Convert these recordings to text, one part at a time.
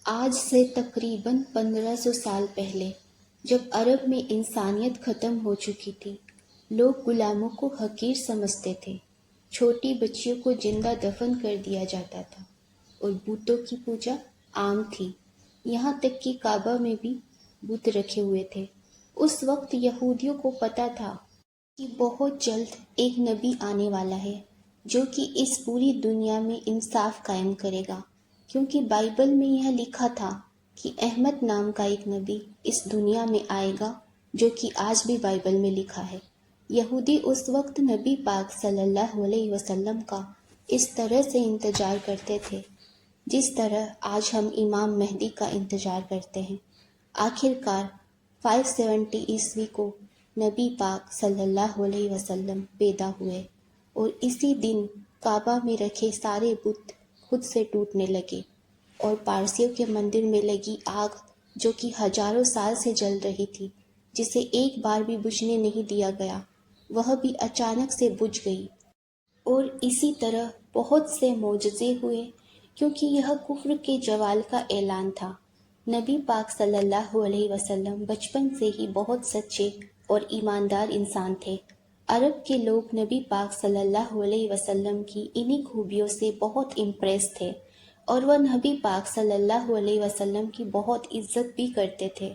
آج سے تقریباً 1500 سال پہلے، جب عرب میں انسانیت ختم ہو چکی تھی، لوگ غلاموں کو حقیر سمجھتے تھے، چھوٹی بچیوں کو زندہ دفن کر دیا جاتا تھا اور بتوں کی پوجا عام تھی، یہاں تک کہ کعبہ میں بھی بت رکھے ہوئے تھے۔ اس وقت یہودیوں کو پتہ تھا کہ بہت جلد ایک نبی آنے والا ہے جو کہ اس پوری دنیا میں انصاف قائم کرے گا، کیونکہ بائبل میں یہ لکھا تھا کہ احمد نام کا ایک نبی اس دنیا میں آئے گا، جو کہ آج بھی بائبل میں لکھا ہے۔ یہودی اس وقت نبی پاک صلی اللہ علیہ وسلم کا اس طرح سے انتظار کرتے تھے جس طرح آج ہم امام مہدی کا انتظار کرتے ہیں۔ آخر کار 570 عیسوی کو نبی پاک صلی اللہ علیہ وسلم پیدا ہوئے اور اسی دن کعبہ میں رکھے سارے بت خود سے ٹوٹنے لگے اور پارسیوں کے مندر میں لگی آگ جو کہ ہزاروں سال سے جل رہی تھی، جسے ایک بار بھی بجھنے نہیں دیا گیا، وہ بھی اچانک سے بجھ گئی۔ اور اسی طرح بہت سے معجزے ہوئے، کیونکہ یہ کفر کے زوال کا اعلان تھا۔ نبی پاک صلی اللہ علیہ وسلم بچپن سے ہی بہت سچے اور ایماندار انسان تھے۔ عرب کے لوگ نبی پاک صلی اللہ علیہ وسلم کی انہی خوبیوں سے بہت امپریس تھے اور وہ نبی پاک صلی اللہ علیہ وسلم کی بہت عزت بھی کرتے تھے۔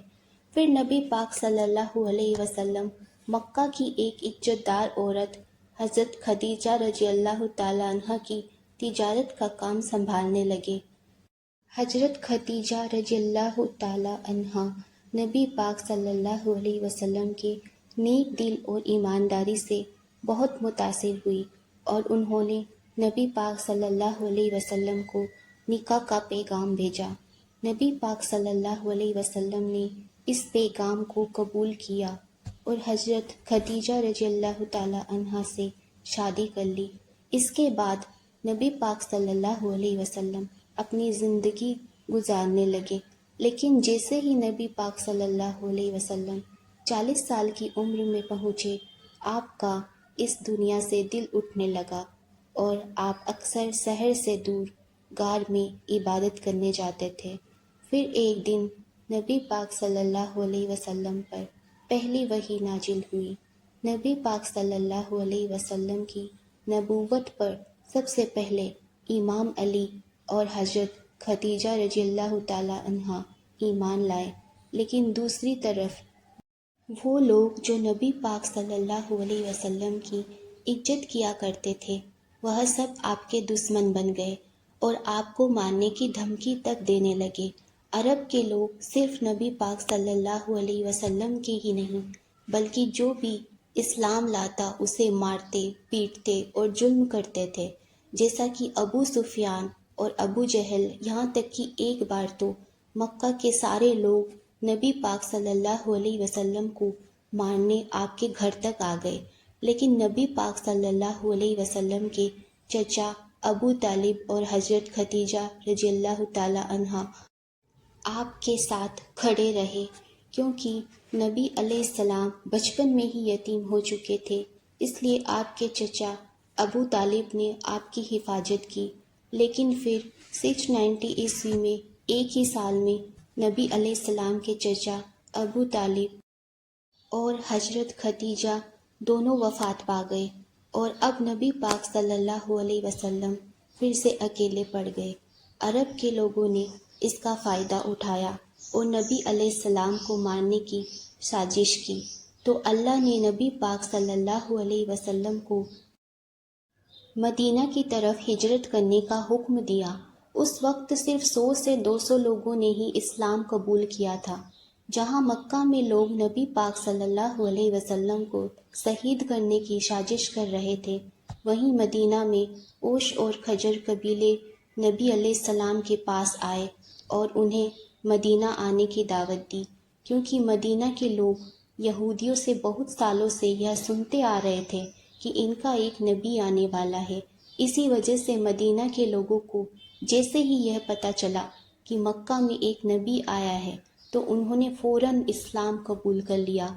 پھر نبی پاک صلی اللہ علیہ وسلم مکہ کی ایک عزت دار عورت حضرت خدیجہ رضی اللہ تعالی عنہ کی تجارت کا کام سنبھالنے لگے۔ حضرت خدیجہ رضی اللہ تعالی عنہ نبی پاک صلی اللہ علیہ وسلم کے نیک دل اور ایمانداری سے بہت متاثر ہوئی اور انہوں نے نبی پاک صلی اللہ علیہ وسلم کو نکاح کا پیغام بھیجا۔ نبی پاک صلی اللہ علیہ وسلم نے اس پیغام کو قبول کیا اور حضرت خدیجہ رضی اللہ تعالی عنہ سے شادی کر لی۔ اس کے بعد نبی پاک صلی اللہ علیہ وسلم اپنی زندگی گزارنے لگے، لیکن جیسے ہی نبی پاک صلی اللہ علیہ وسلم 40 سال کی عمر میں پہنچے، آپ کا اس دنیا سے دل اٹھنے لگا اور آپ اکثر شہر سے دور غار میں عبادت کرنے جاتے تھے۔ پھر ایک دن نبی پاک صلی اللہ علیہ وسلم پر پہلی وحی نازل ہوئی۔ نبی پاک صلی اللہ علیہ وسلم کی نبوت پر سب سے پہلے امام علی اور حضرت خدیجہ رضی اللہ تعالی عنہ ایمان لائے، لیکن دوسری طرف وہ لوگ جو نبی پاک صلی اللہ علیہ وسلم کی عزت کیا کرتے تھے، وہ سب آپ کے دشمن بن گئے اور آپ کو مارنے کی دھمکی تک دینے لگے۔ عرب کے لوگ صرف نبی پاک صلی اللہ علیہ وسلم کے ہی نہیں، بلکہ جو بھی اسلام لاتا اسے مارتے، پیٹتے اور ظلم کرتے تھے، جیسا کہ ابو سفیان اور ابو جہل، یہاں تک کہ ایک بار تو مکہ کے سارے لوگ نبی پاک صلی اللہ علیہ وسلم کو مارنے آپ کے گھر تک آ گئے، لیکن نبی پاک صلی اللہ علیہ وسلم کے چچا ابو طالب اور حضرت خدیجہ رضی اللہ تعالی عنہ آپ کے ساتھ کھڑے رہے، کیونکہ نبی علیہ السلام بچپن میں ہی یتیم ہو چکے تھے، اس لیے آپ کے چچا ابو طالب نے آپ کی حفاظت کی۔ لیکن پھر 690 عیسوی میں ایک ہی سال میں نبی علیہ السلام کے چچا ابو طالب اور حضرت خدیجہ دونوں وفات پا گئے اور اب نبی پاک صلی اللہ علیہ وسلم پھر سے اکیلے پڑ گئے۔ عرب کے لوگوں نے اس کا فائدہ اٹھایا اور نبی علیہ السلام کو مارنے کی سازش کی، تو اللہ نے نبی پاک صلی اللہ علیہ وسلم کو مدینہ کی طرف ہجرت کرنے کا حکم دیا۔ اس وقت صرف 100 سے 200 لوگوں نے ہی اسلام قبول کیا تھا۔ جہاں مکہ میں لوگ نبی پاک صلی اللہ علیہ وسلم کو شہید کرنے کی سازش کر رہے تھے، وہیں مدینہ میں اوس اور خزرج قبیلے نبی علیہ السلام کے پاس آئے اور انہیں مدینہ آنے کی دعوت دی، کیونکہ مدینہ کے لوگ یہودیوں سے بہت سالوں سے یہ سنتے آ رہے تھے کہ ان کا ایک نبی آنے والا ہے۔ اسی وجہ سے مدینہ کے لوگوں کو جیسے ہی یہ پتہ چلا کہ مکہ میں ایک نبی آیا ہے، تو انہوں نے فوراً اسلام قبول کر لیا۔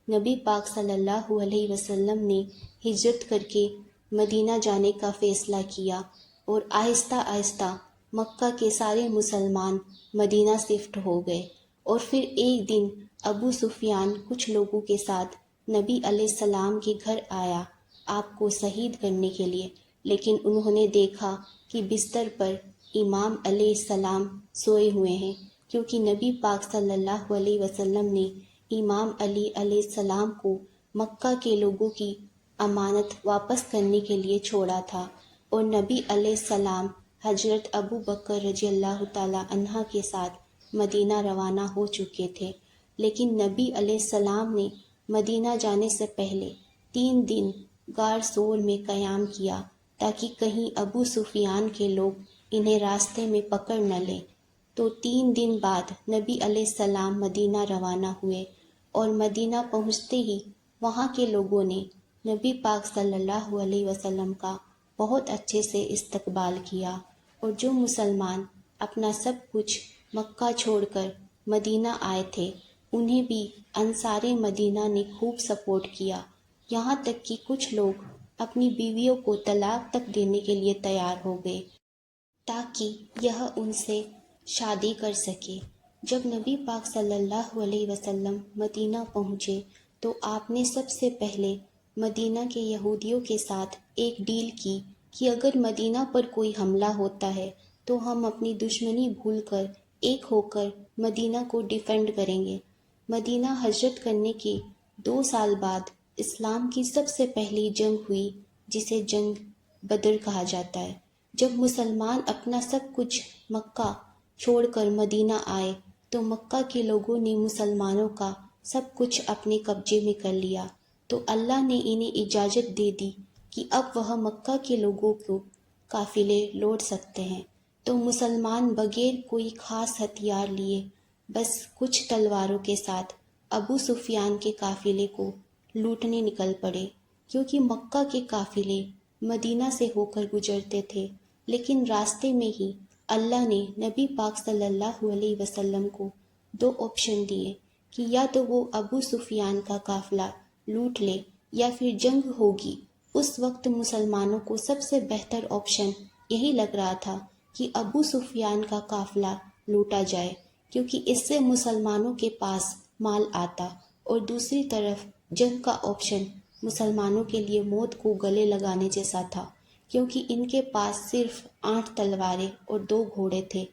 نبی پاک صلی اللہ علیہ وسلم نے ہجرت کر کے مدینہ جانے کا فیصلہ کیا اور آہستہ آہستہ مکہ کے سارے مسلمان مدینہ شفٹ ہو گئے، اور پھر ایک دن ابو سفیان کچھ لوگوں کے ساتھ نبی علیہ السلام کے گھر آیا آپ کو شہید کرنے کے لیے، لیکن انہوں نے دیکھا کہ بستر پر امام علیہ السلام سوئے ہوئے ہیں، کیونکہ نبی پاک صلی اللہ علیہ وسلم نے امام علی علیہ السلام کو مکہ کے لوگوں کی امانت واپس کرنے کے لیے چھوڑا تھا، اور نبی علیہ السلام حضرت ابو بکر رضی اللہ تعالی عنہ کے ساتھ مدینہ روانہ ہو چکے تھے، لیکن نبی علیہ السلام نے مدینہ جانے سے پہلے 3 دن غار سور میں قیام کیا تاکہ کہیں ابو سفیان کے لوگ انہیں راستے میں پکڑ نہ لیں۔ تو 3 دن بعد نبی علیہ السلام مدینہ روانہ ہوئے، اور مدینہ پہنچتے ہی وہاں کے لوگوں نے نبی پاک صلی اللہ علیہ وسلم کا بہت اچھے سے استقبال کیا، اور جو مسلمان اپنا سب کچھ مکہ چھوڑ کر مدینہ آئے تھے انہیں بھی انصار مدینہ نے خوب سپورٹ کیا، یہاں تک کہ کچھ لوگ اپنی بیویوں کو طلاق تک دینے کے لیے تیار ہو گئے تاکہ یہ ان سے شادی کر سکے۔ جب نبی پاک صلی اللہ علیہ وسلم مدینہ پہنچے تو آپ نے سب سے پہلے مدینہ کے یہودیوں کے ساتھ ایک ڈیل کی کہ اگر مدینہ پر کوئی حملہ ہوتا ہے تو ہم اپنی دشمنی بھول کر ایک ہو کر مدینہ کو ڈیفینڈ کریں گے۔ مدینہ ہجرت کرنے کے 2 سال بعد اسلام کی سب سے پہلی جنگ ہوئی، جسے جنگ بدر کہا جاتا ہے۔ جب مسلمان اپنا سب کچھ مکہ چھوڑ کر مدینہ آئے تو مکہ کے لوگوں نے مسلمانوں کا سب کچھ اپنے قبضے میں کر لیا، تو اللہ نے انہیں اجازت دے دی کہ اب وہ مکہ کے لوگوں کو قافلے لوٹ سکتے ہیں۔ تو مسلمان بغیر کوئی خاص ہتھیار لیے بس کچھ تلواروں کے ساتھ ابو سفیان کے قافلے کو لوٹنے نکل پڑے، کیونکہ مکہ کے قافلے مدینہ سے ہو کر گزرتے تھے، لیکن راستے میں ہی اللہ نے نبی پاک صلی اللہ علیہ وسلم کو 2 آپشن دیے کہ یا تو وہ ابو سفیان کا قافلہ لوٹ لے یا پھر جنگ ہوگی۔ اس وقت مسلمانوں کو سب سے بہتر آپشن یہی لگ رہا تھا کہ ابو سفیان کا قافلہ لوٹا جائے، کیونکہ اس سے مسلمانوں کے پاس مال آتا، اور دوسری طرف جنگ کا آپشن مسلمانوں کے لیے موت کو گلے لگانے جیسا تھا، کیونکہ ان کے پاس صرف 8 تلواریں اور 2 گھوڑے تھے۔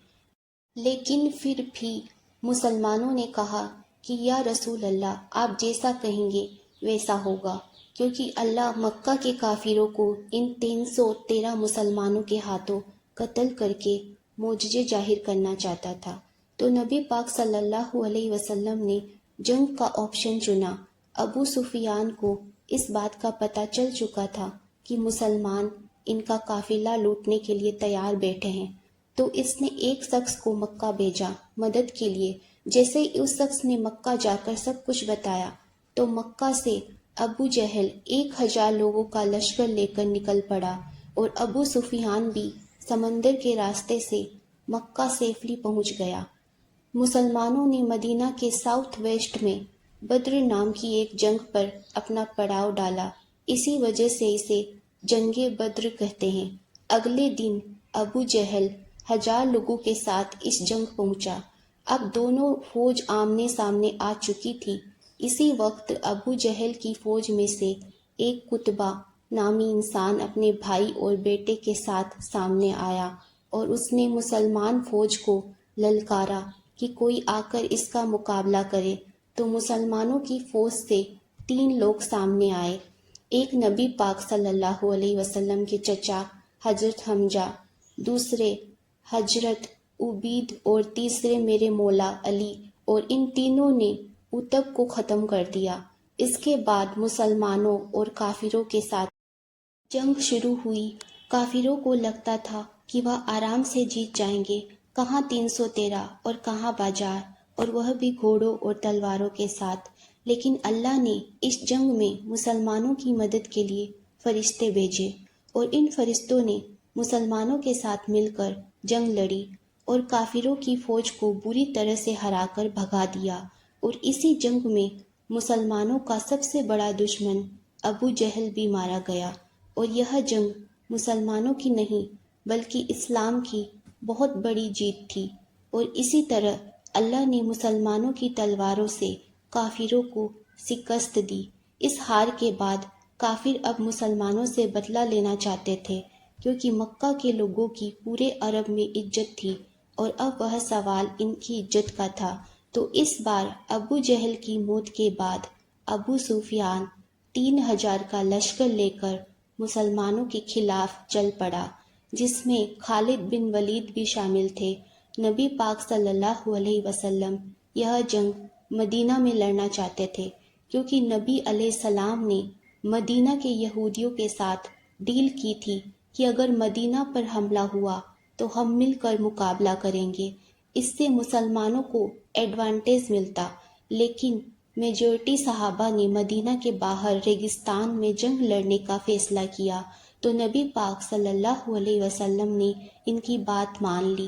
لیکن پھر بھی مسلمانوں نے کہا کہ یا رسول اللہ، آپ جیسا کہیں گے ویسا ہوگا، کیونکہ اللہ مکہ کے کافروں کو ان 313 مسلمانوں کے ہاتھوں قتل کر کے معجزے ظاہر کرنا چاہتا تھا۔ تو نبی پاک صلی اللہ علیہ وسلم نے جنگ کا آپشن چنا۔ ابو سفیان کو اس بات کا پتہ چل چکا تھا کہ مسلمان ان کا قافلہ لوٹنے کے لیے تیار بیٹھے ہیں، تو اس نے ایک شخص کو مکہ بھیجا مدد کے لیے۔ جیسے ہی اس شخص نے مکہ جا کر سب کچھ بتایا تو مکہ سے ابو جہل 1000 لوگوں کا لشکر لے کر نکل پڑا، اور ابو سفیان بھی سمندر کے راستے سے مکہ سیفلی پہنچ گیا۔ مسلمانوں نے مدینہ کے ساؤتھ ویسٹ میں بدر نام کی ایک جنگ پر اپنا پڑاؤ ڈالا، اسی وجہ سے اسے جنگ بدر کہتے ہیں۔ اگلے دن ابو جہل 1000 لوگوں کے ساتھ اس جنگ پہنچا۔ اب دونوں فوج آمنے سامنے آ چکی تھی۔ اسی وقت ابو جہل کی فوج میں سے ایک قطبہ نامی انسان اپنے بھائی اور بیٹے کے ساتھ سامنے آیا، اور اس نے مسلمان فوج کو للکارا کہ کوئی آ کر اس کا مقابلہ کرے۔ تو مسلمانوں کی فوج سے 3 لوگ سامنے آئے، ایک نبی پاک صلی اللہ علیہ وسلم کے چچا حضرت حمزہ، دوسرے حضرت عبید، اور تیسرے میرے مولا علی، اور ان تینوں نے اتب کو ختم کر دیا۔ اس کے بعد مسلمانوں اور کافروں کے ساتھ جنگ شروع ہوئی۔ کافروں کو لگتا تھا کہ وہ آرام سے جیت جائیں گے، کہاں 313 اور کہاں بازار، اور وہ بھی گھوڑوں اور تلواروں کے ساتھ۔ لیکن اللہ نے اس جنگ میں مسلمانوں کی مدد کے لیے فرشتے بھیجے، اور ان فرشتوں نے مسلمانوں کے ساتھ مل کر جنگ لڑی اور کافروں کی فوج کو بری طرح سے ہرا کر بھگا دیا۔ اور اسی جنگ میں مسلمانوں کا سب سے بڑا دشمن ابو جہل بھی مارا گیا، اور یہ جنگ مسلمانوں کی نہیں بلکہ اسلام کی بہت بڑی جیت تھی، اور اسی طرح اللہ نے مسلمانوں کی تلواروں سے کافروں کو شکست دی۔ اس ہار کے بعد کافر اب مسلمانوں سے بدلہ لینا چاہتے تھے، کیونکہ مکہ کے لوگوں کی پورے عرب میں عزت تھی اور اب وہ سوال ان کی عزت کا تھا۔ تو اس بار ابو جہل کی موت کے بعد ابو سفیان 3000 کا لشکر لے کر مسلمانوں کے خلاف چل پڑا، جس میں خالد بن ولید بھی شامل تھے۔ نبی پاک صلی اللہ علیہ وسلم یہ جنگ مدینہ میں لڑنا چاہتے تھے، کیونکہ نبی علیہ السلام نے مدینہ کے یہودیوں کے ساتھ ڈیل کی تھی کہ اگر مدینہ پر حملہ ہوا تو ہم مل کر مقابلہ کریں گے، اس سے مسلمانوں کو ایڈوانٹیج ملتا۔ لیکن میجورٹی صحابہ نے مدینہ کے باہر ریگستان میں جنگ لڑنے کا فیصلہ کیا، تو نبی پاک صلی اللہ علیہ وسلم نے ان کی بات مان لی۔